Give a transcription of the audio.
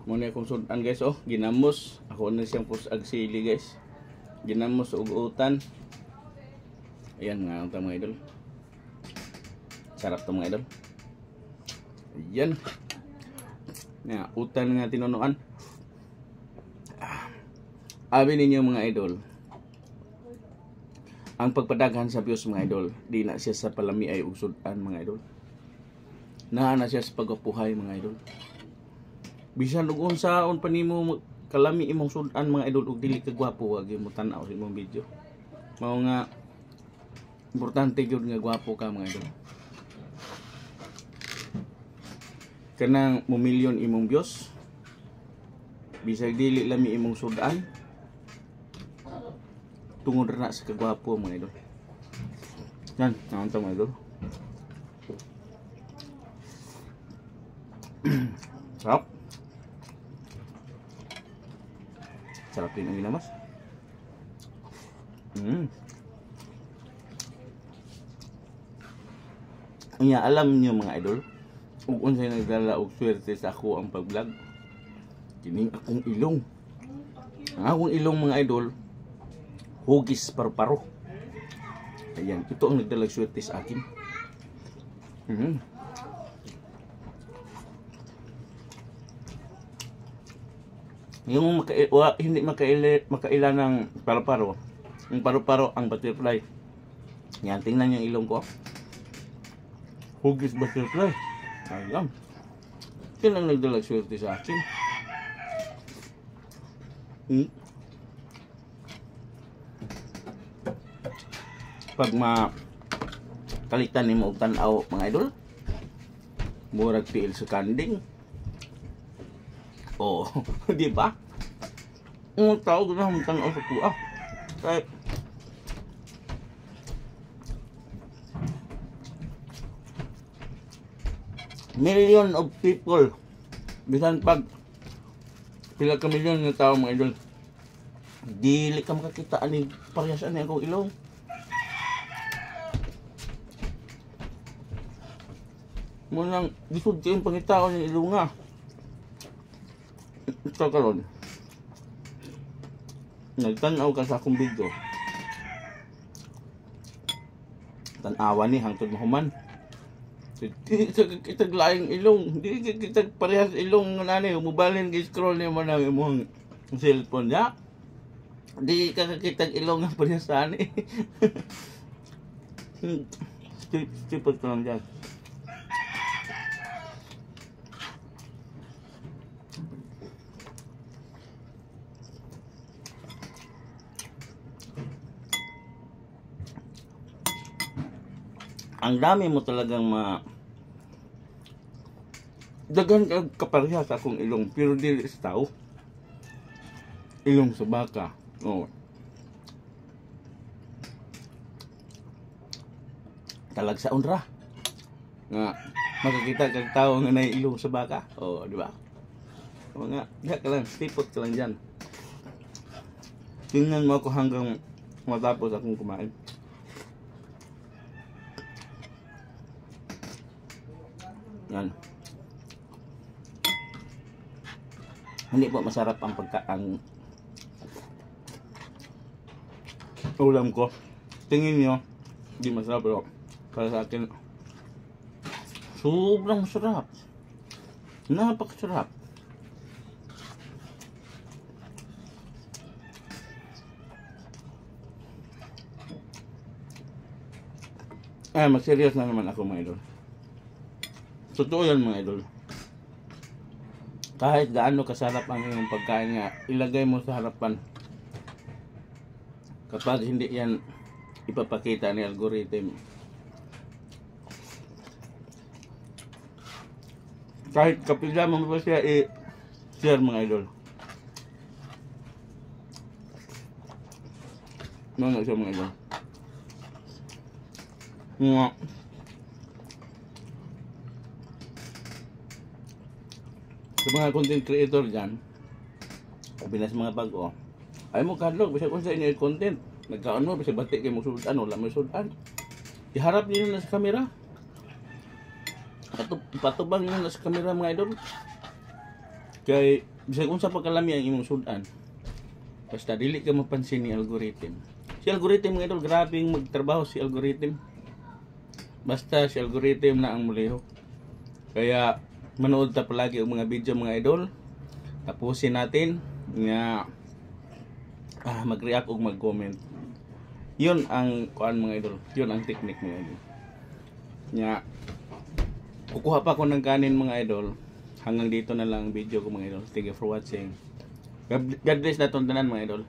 Muna akong sudan guys, oh, ginamos. Ako na siyang agsili guys. Ginamos ug utan. Ayan mga idol. Sarap to mga idol. Ayan. Nga, utan nga tinunuan. Abi ninyo mga idol. Ang pagpadaghan sa views mga idol, di na siya sa palami ay ug sudan mga idol. Naa na siya sa pagapuhay mga idol. Bisan ug unsaon pa nimo kalami imong sudan mga idol ug dili ka gwapo, wag mo tan-aw sa imong video. Mao nga importante gyud nga gwapo ka mga idol. Kanang mumilyon imong views. Bisag dili lami imong sudan. Tungod na sa kagwapo mga idol. Yan, naman mga idol. Sarap. Sarap din ang ginamas. Unya, alam niyo mga idol, ug unsay nagdala og swerte sa ako ang pag-vlog. Kining akong ilong. Ang akong ilong mga idol, hugis paru-paro. Ayan, ito ang nagdalag swerte sa akin. Yung hindi makaila ng paru-paro. Yung paru-paro ang butterfly. Yan, tingnan yung ilong ko. Hugis butterfly. Ayan. Yan ang nagdalag swerte sa akin. Pag makalitan ni mo og tan-aw mga idol, murag tiil sa kanding. Oh, di ba? Ang tao ko na tan-aw sa kuha. Kaya million of people, bisan pag pila ka milyon nga tao mga idol, dili ka makakita ani parehas ani akong ilong. Munang disud kay yung pangitao ng ilunga. Ito karon. Nagtanaw ka sa akong video. Tanawa ni hangtod mahuman. Kita laing ilong. Di kita parehas ilong nga nani. Mubalin gi-scroll niya man ang imong cellphone ya. Di ka kakita ilong nga parehas ani. Stupid ka lang dyan. Ang dami mo talagang dagan kaparehas sa akong ilong, pero dili sa tao. Ilong sa baka. Oh. Talagsaon ra. Nga makakita kag tao nga nay ilong sa baka. Oh, di ba? Mga diha ka lang, tipot ka lang diyan. Tingnan mo ako hanggang matapos akong kumain. Yan. Hindi po masarap ang ang ulam ko. Tingin nyo, hindi masarap, pero para sa akin sobrang masarap. Napakasarap. Mag-serious na naman ako mga idol. Totoo yan mga idol. Kahit gaano kasarap ang iyong pagkain nga, ilagay mo sa harapan. Kapag hindi yan ipapakita ni algorithm, kahit kapila mo pa siya i-share mga idol. Ano siya mga idol? Nga sa mga content creator dyan, kabilas mga bago, ay mo kadlog, bisag kung sa inyo content, nagkaon mo, bisag batik kayo mo sudan, wala mo sudan. Iharap niyo na sa camera. Patubang niyo na sa camera mga idol. Kay bisag unsa pa kalami ang imong sudan, basta dili ka mapansin ni algorithm. Si algorithm mga idol, grabe yung magtrabaho si algorithm. Basta si algorithm na ang mulihok. Kaya manood ta palagi og mga video mga idol. Tapusin natin nga mag-react ug mag-comment. Yun ang kuan mga idol. Yun ang technique mga idol. Nya kukuha pa ko ng kanin mga idol. Hanggang dito na lang ang video ko mga idol. Thank you for watching. God bless na tanan mga idol.